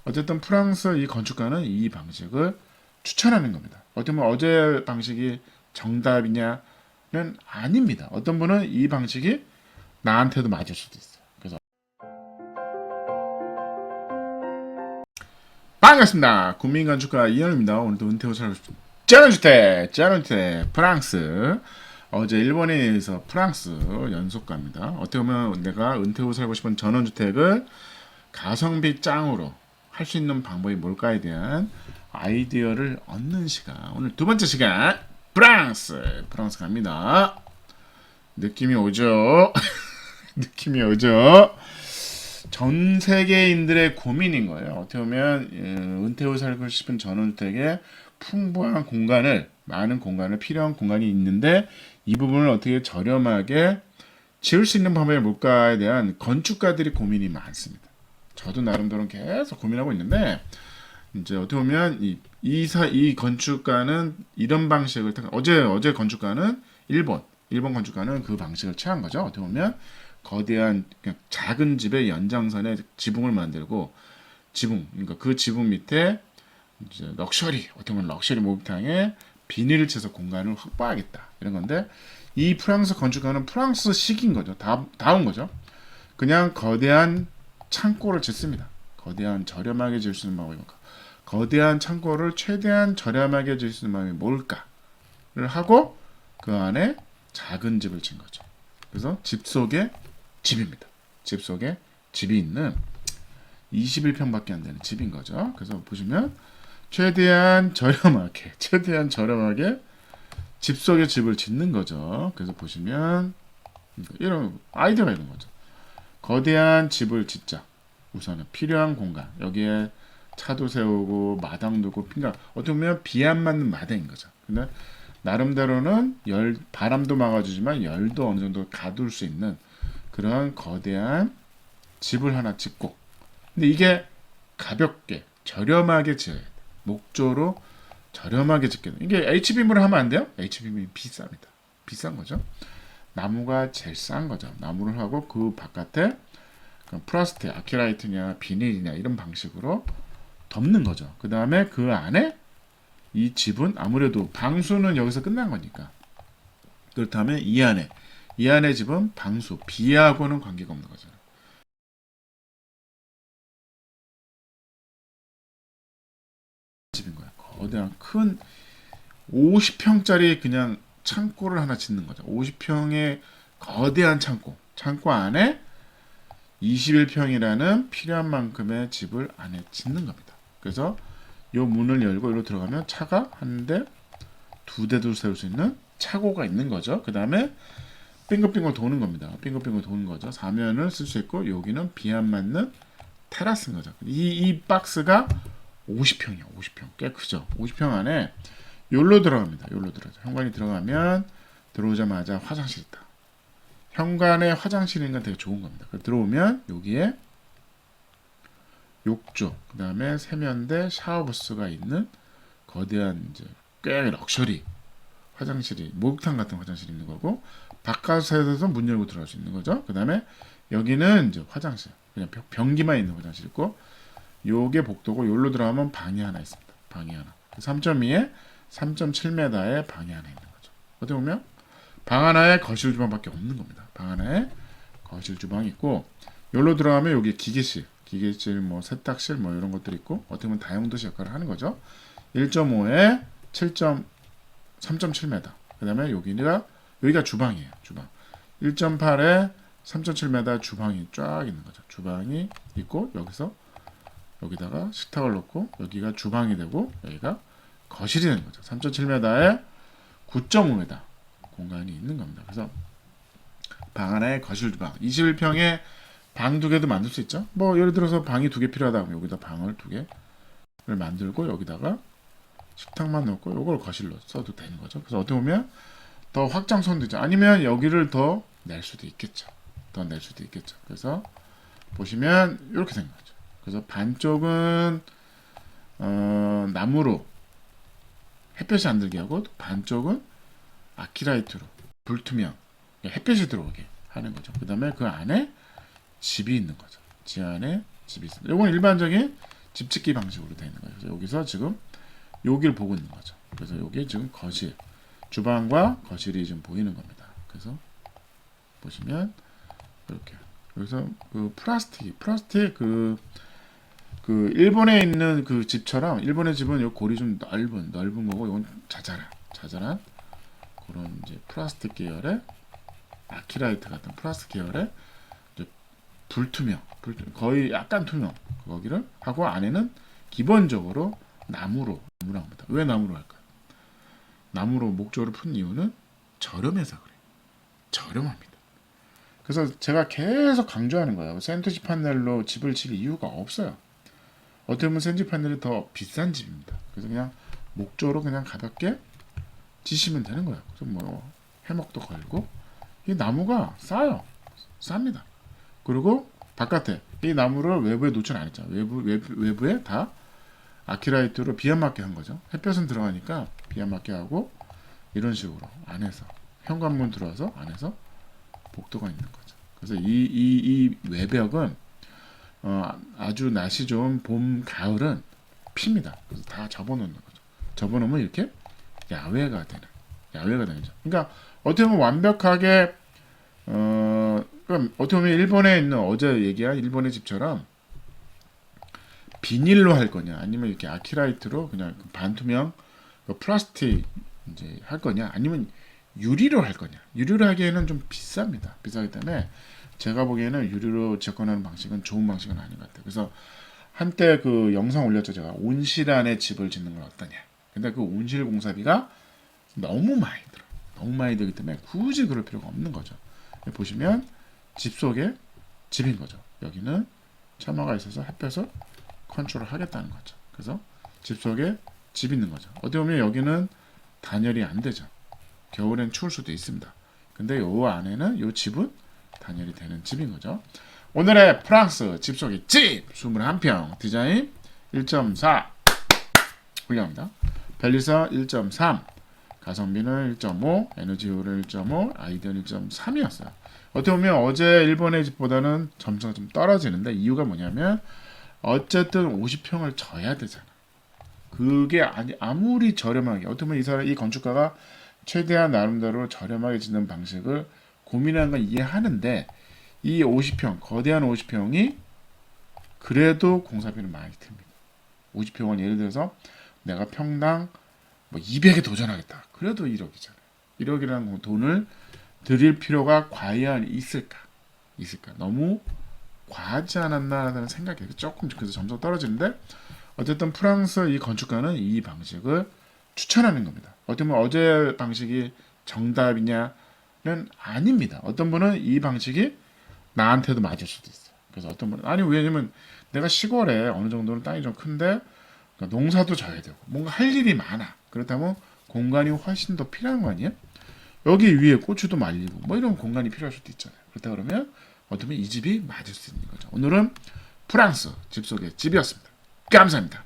어쨌든 프랑스 이 건축가는 이 방식을 추천하는 겁니다. 어떻게 보면 어제 방식이 정답이냐는 아닙니다. 어떤 분은 이 방식이 나한테도 맞을 수도 있어요. 그래서 반갑습니다. 국민건축가 이현우입니다. 오늘도 은퇴후 살고 싶은 짜른주택 프랑스. 어제 일본에 의해서 프랑스 연속가입니다. 어떻게 보면 내가 은퇴후 살고 싶은 전원주택을 가성비 짱으로 할 수 있는 방법이 뭘까에 대한 아이디어를 얻는 시간. 오늘 두 번째 시간 프랑스 갑니다. 느낌이 오죠? 느낌이 오죠? 전 세계인들의 고민인 거예요. 어떻게 보면 은퇴 후 살고 싶은 전원주택에 풍부한 공간을, 많은 공간을, 필요한 공간이 있는데 이 부분을 어떻게 저렴하게 지을 수 있는 방법이 뭘까에 대한 건축가들이 고민이 많습니다. 저도 나름대로 계속 고민하고 있는데 이제 어떻게 보면 이 건축가는 이런 방식을 어제 건축가는 일본 건축가는 그 방식을 취한 거죠. 어떻게 보면 거대한 그냥 작은 집의 연장선에 지붕을 만들고 그러니까 그 지붕 밑에 이제 어떻게 보면 럭셔리 목욕탕에 비닐을 쳐서 공간을 확보하겠다 이런 건데 이 프랑스 건축가는 프랑스식인 거죠. 다운 거죠. 그냥 거대한 창고를 짓습니다. 거대한 저렴하게 지을 수 있는 방법이 뭘까? 거대한 창고를 최대한 저렴하게 지을 수 있는 방법이 뭘까를 하고 그 안에 작은 집을 친 거죠. 그래서 집 속에 집입니다. 집 속에 집이 있는 21평밖에 안 되는 집인 거죠. 그래서 보시면 최대한 저렴하게 집 속에 집을 짓는 거죠. 그래서 보시면 이런 아이디어가 있는 거죠. 거대한 집을 짓자. 우선은 필요한 공간. 여기에 차도 세우고 마당도 있고 어떻게 보면 비 안 맞는 마당인 거죠. 근데 나름대로는 바람도 막아주지만 열도 어느 정도 가둘 수 있는 그런 거대한 집을 하나 짓고 근데 이게 가볍게 저렴하게 지어야 돼. 목조로 저렴하게 짓게 돼. 이게 H빔으로 하면 안 돼요? H빔이 비쌉니다. 비싼 거죠. 나무가 제일 싼 거죠. 나무를 하고 그 바깥에 플라스틱, 아키라이트냐 비닐이냐 이런 방식으로 덮는 거죠. 그 다음에 그 안에 이 집은 아무래도 방수는 여기서 끝난 거니까 그렇다면 이 안에 집은 비하고는 관계가 없는 거죠. 집인 거야. 거대한 큰 50평짜리 그냥 창고를 하나 짓는 거죠. 50평의 거대한 창고 안에 21평이라는 필요한 만큼의 집을 안에 짓는 겁니다. 그래서 이 문을 열고 여기로 들어가면 차가 한 대, 두 대도 세울 수 있는 차고가 있는 거죠. 그 다음에 빙글빙글 도는 겁니다. 빙글빙글 도는 거죠. 사면을 쓸 수 있고 여기는 비 안 맞는 테라스인 거죠. 이 박스가 50평이야. 50평. 꽤 크죠. 50평 안에 여기로 들어갑니다. 현관이 들어가면 들어오자마자 화장실 있다. 현관에 화장실인 건 되게 좋은 겁니다. 들어오면 여기에 욕조, 그 다음에 세면대, 샤워부스가 있는 거대한 이제 꽤 럭셔리 화장실이 목욕탕 같은 화장실이 있는 거고 바깥에서도 문 열고 들어갈 수 있는 거죠. 그 다음에 여기는 이제 화장실, 그냥 변기만 있는 화장실 있고 요게 복도고 여기로 들어가면 방이 하나 있습니다. 방이 하나. 3.2에 3.7m의 방이 하나 있는 거죠. 어떻게 보면 방 하나에 거실 주방밖에 없는 겁니다. 방 하나에 거실 주방이 있고 여기로 들어가면 여기 기계실 뭐 세탁실 뭐 이런 것들이 있고 어떻게 보면 다용도실 역할을 하는 거죠. 1.5에 3.7m. 그 다음에 여기가 주방이에요. 주방. 1.8에 3.7m 주방이 쫙 있는 거죠. 주방이 있고 여기다가 식탁을 놓고 여기가 주방이 되고 여기가 거실이 되는 거죠. 3.7m에 9.5m 공간이 있는 겁니다. 그래서 방 하나에 거실 주방 21평에 방 두 개도 만들 수 있죠. 뭐 예를 들어서 방이 두 개 필요하다 그러면 여기다 방을 두 개를 만들고 여기다가 식탁만 넣고 이걸 거실로 써도 되는 거죠. 그래서 어떻게 보면 더 확장성도 있죠. 아니면 여기를 더 낼 수도 있겠죠. 그래서 보시면 이렇게 생긴 거죠. 그래서 반쪽은 나무로 햇볕이 안 들게 하고 반쪽은 아키라이트로 불투명 햇볕이 들어오게 하는 거죠. 그 다음에 그 안에 집이 있는 거죠. 집 안에 집이 있습니다. 이건 일반적인 집 짓기 방식으로 되어 있는 거예요. 그래서 여기서 지금 여기를 보고 있는 거죠. 그래서 여기 지금 거실, 주방과 거실이 지금 보이는 겁니다. 그래서 보시면 이렇게 여기서 그 플라스틱 그 일본에 있는 그 집처럼 일본의 집은 요 골이 좀 넓은 거고 이건 자잘한 그런 이제 플라스틱 계열의 아키라이트 같은 플라스틱 계열의 이제 거의 약간 투명 거기를 하고 안에는 기본적으로 나무로 합니다. 왜 나무로 할까요? 나무로 목조를 푼 이유는 저렴해서 그래요. 저렴합니다. 그래서 제가 계속 강조하는 거예요. 샌드위치 판넬로 집을 칠 이유가 없어요. 어떻게 보면 샌드위치 판넬이 더 비싼 집입니다. 그래서 그냥 목조로 그냥 가볍게 지시면 되는 거예요. 그래서 뭐 해먹도 걸고 이 나무가 쌉니다. 그리고 바깥에 이 나무를 외부에 노출 안 했죠. 외부에 다 아키라이트로 비안 맞게 한 거죠. 햇볕은 들어가니까 비안 맞게 하고 이런 식으로 안에서 현관문 들어와서 안에서 복도가 있는 거죠. 그래서 이 외벽은 아주 날씨 좋은 봄, 가을은 핍니다. 그래서 다 접어놓는 거죠. 접어놓으면 이렇게 야외가 되죠. 그러니까 어떻게 보면 완벽하게 그러니까 어떻게 보면 일본에 있는 어제 얘기한 일본의 집처럼 비닐로 할 거냐, 아니면 이렇게 아키라이트로 그냥 반투명 플라스틱 이제 할 거냐, 아니면 유리로 할 거냐. 유리로 하기에는 좀 비쌉니다. 비싸기 때문에 제가 보기에는 유리로 접근하는 방식은 좋은 방식은 아닌 것 같아요. 그래서 한때 그 영상 올렸죠. 제가 온실 안에 집을 짓는 건 어떠냐. 근데 그 온실 공사비가 너무 많이 들어요. 너무 많이 들기 때문에 굳이 그럴 필요가 없는 거죠. 보시면 집 속에 집인 거죠. 여기는 처마가 있어서 햇볕을 컨트롤 하겠다는 거죠. 그래서 집 속에 집 있는 거죠. 어떻게 보면 여기는 단열이 안 되죠. 겨울엔 추울 수도 있습니다. 근데 요 안에는 요 집은 단열이 되는 집인 거죠. 오늘의 프랑스 집 속의 집 21평 디자인 1.4 훌륭합니다. 벨리사 1.3 가성비는 1.5 에너지 효율은 1.5 아이디어는 1.3이었어요. 어떻게 보면 어제 일본의 집보다는 점수가 좀 떨어지는데 이유가 뭐냐면 어쨌든 50평을 져야 되잖아. 그게 아무리 저렴하게 어떻게 보면 이 건축가가 최대한 나름대로 저렴하게 짓는 방식을 고민하는 건 이해하는데 이 50평 거대한 50평이 그래도 공사비는 많이 듭니다. 50평은 예를 들어서 내가 평당 뭐 200에 도전하겠다. 그래도 1억이잖아요. 1억이라는 돈을 드릴 필요가 과연 있을까? 너무 과하지 않았나라는 생각이 조금 그래서 점수가 떨어지는데 어쨌든 프랑스 이 건축가는 이 방식을 추천하는 겁니다. 어떻게 보면 어제 방식이 정답이냐는 아닙니다. 어떤 분은 이 방식이 나한테도 맞을 수도 있어요. 그래서 어떤 분은 아니 왜냐면 내가 시골에 어느 정도는 땅이 좀 큰데 그러니까 농사도 져야 되고 뭔가 할 일이 많아. 그렇다면 공간이 훨씬 더 필요한 거 아니에요? 여기 위에 고추도 말리고 뭐 이런 공간이 필요할 수도 있잖아요. 그렇다 그러면 어쩌면 이 집이 맞을 수 있는 거죠. 오늘은 프랑스 집 속의 집이었습니다. 감사합니다.